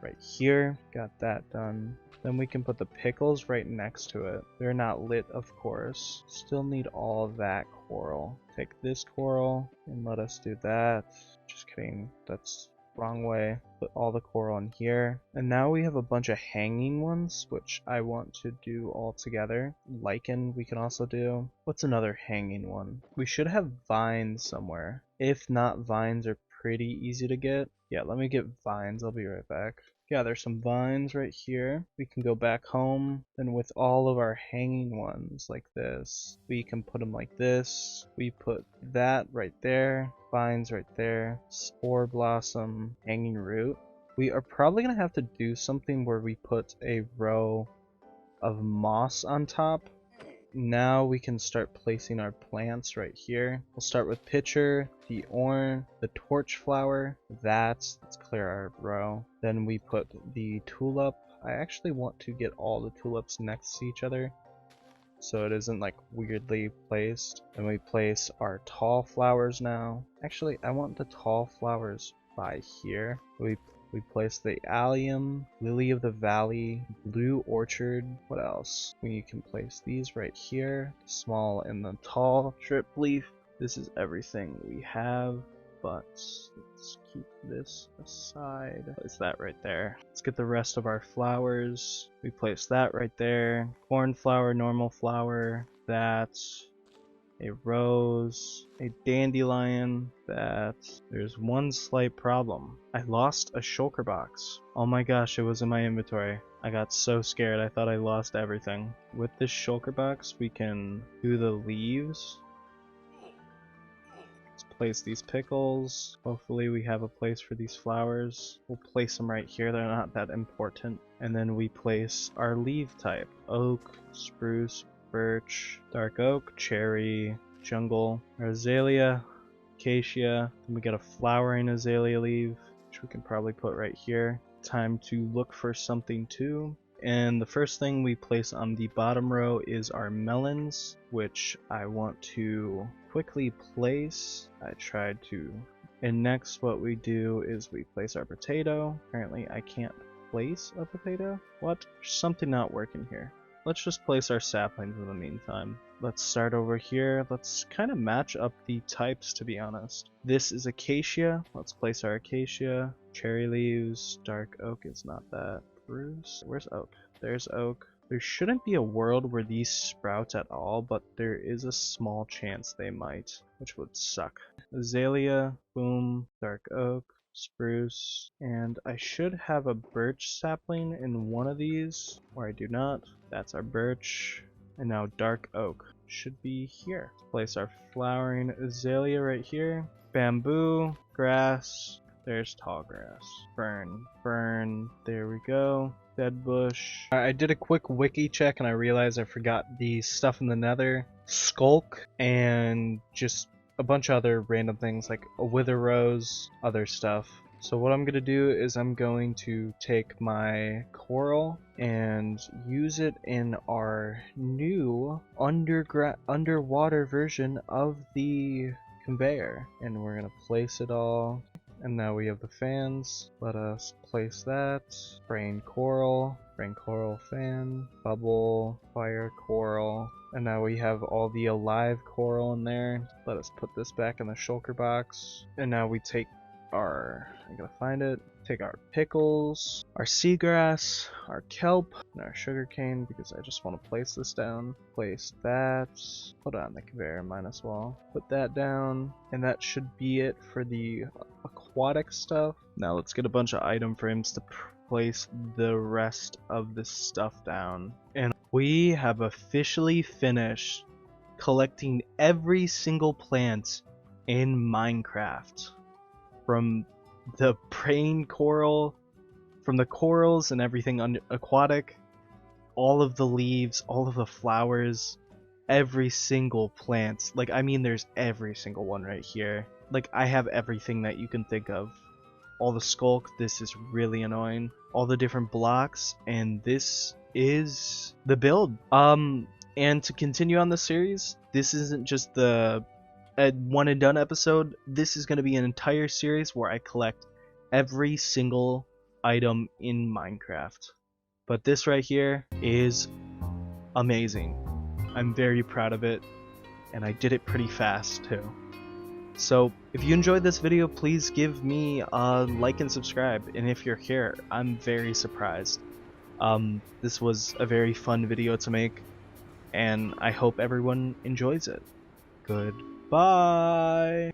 right here. Got that done. Then we can put the pickles right next to it. They're not lit, of course. Still need all that coral. Take this coral and let us do that. Just kidding. That's wrong way. Put all the coral in here. And now we have a bunch of hanging ones, which I want to do all together. Lichen we can also do. What's another hanging one? We should have vines somewhere. If not, vines are pretty easy to get. Yeah, let me get vines. I'll be right back. Yeah, there's some vines right here. We can go back home. Then with all of our hanging ones like this, we can put them like this. We put that right there. Vines right there. Spore blossom, hanging root. We are probably going to have to do something where we put a row of moss on top. Now we can start placing our plants right here. We'll start with pitcher, the orange, the torch flower. Let's clear our row. Then we put the tulip. I actually want to get all the tulips next to each other, so it isn't like weirdly placed. And we place our tall flowers now. Actually, I want the tall flowers by here. We place the allium, lily of the valley, blue orchard. What else? We can place these right here, small and the tall strip leaf. This is everything we have, but let's keep this aside. Place that right there. Let's get the rest of our flowers. We place that right there. Cornflower, normal flower, that. a rose, a dandelion. There's one slight problem. I lost a shulker box. Oh my gosh, it was in my inventory. I got so scared, I thought I lost everything. With this shulker box, we can do the leaves. Let's place these pickles. Hopefully we have a place for these flowers. We'll place them right here, they're not that important. And then we place our leaf type. Oak, spruce, birch, dark oak, cherry, jungle, azalea, acacia. Then we got a flowering azalea leaf, which we can probably put right here. Time to look for something too. And the first thing we place on the bottom row is our melons, which I want to quickly place. And next what we do is we place our potato. Apparently I can't place a potato. What? There's something not working here. Let's just place our saplings in the meantime. Let's start over here. Let's kind of match up the types, to be honest. This is acacia. Let's place our acacia. Cherry leaves. Dark oak is not that. Spruce. Where's oak? There's oak. There shouldn't be a world where these sprout at all, but there is a small chance they might, which would suck. Azalea. Boom. Dark oak. Spruce, and I should have a birch sapling in one of these, or I do not. That's our birch, and now dark oak should be here. Let's place our flowering azalea right here. Bamboo, grass, there's tall grass. Fern, there we go. Dead bush. I did a quick wiki check and I realized I forgot the stuff in the nether. Skulk and just a bunch of other random things like a wither rose, other stuff. So what I'm going to do is I'm going to take my coral and use it in our new underwater version of the conveyor. And we're going to place it all. And now we have the fans. Let us place that. Brain coral fan, bubble, fire coral. And now we have all the alive coral in there. Let us put this back in the shulker box. And now we take our, I gotta find it, take our pickles, our seagrass, our kelp, and our sugarcane, because I just want to place this down. Place that, put it on the conveyor, might as well. Put that down, and that should be it for the aquatic stuff. Now let's get a bunch of item frames to place the rest of this stuff down. And we have officially finished collecting every single plant in Minecraft. From the brain coral, from the corals and everything aquatic, all of the leaves, all of the flowers, every single plant. Like, I mean, there's every single one right here. Like, I have everything that you can think of. All the skulk, this is really annoying. All the different blocks, and this is the build. And to continue on the series, this isn't just the one and done episode. This is going to be an entire series where I collect every single item in Minecraft. But this right here is amazing. I'm very proud of it, and I did it pretty fast too. So if you enjoyed this video, please give me a like and subscribe, and if you're here, I'm very surprised. This was a very fun video to make, and I hope everyone enjoys it. Goodbye.